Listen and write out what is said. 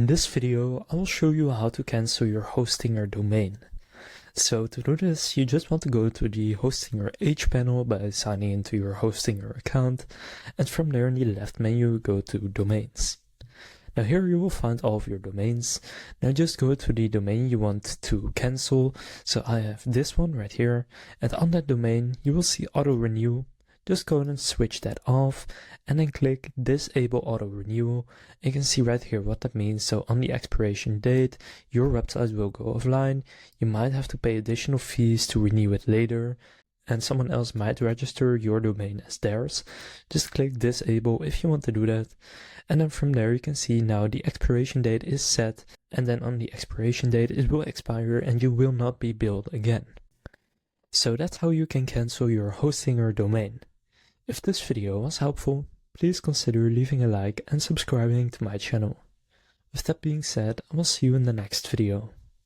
In this video, I will show you how to cancel your Hostinger domain. So to do this, you just want to go to the Hostinger H panel by signing into your Hostinger account, and from there in the left menu, go to Domains. Now here you will find all of your domains. Now just go to the domain you want to cancel. So I have this one right here, and on that domain you will see auto renew. Just go ahead and switch that off, and then click disable auto renewal. You can see right here what that means. So on the expiration date, your website will go offline. You might have to pay additional fees to renew it later, and someone else might register your domain as theirs. Just click disable if you want to do that. And then from there you can see now the expiration date is set, and then on the expiration date it will expire and you will not be billed again. So that's how you can cancel your Hostinger domain. If this video was helpful, please consider leaving a like and subscribing to my channel. With that being said, I will see you in the next video.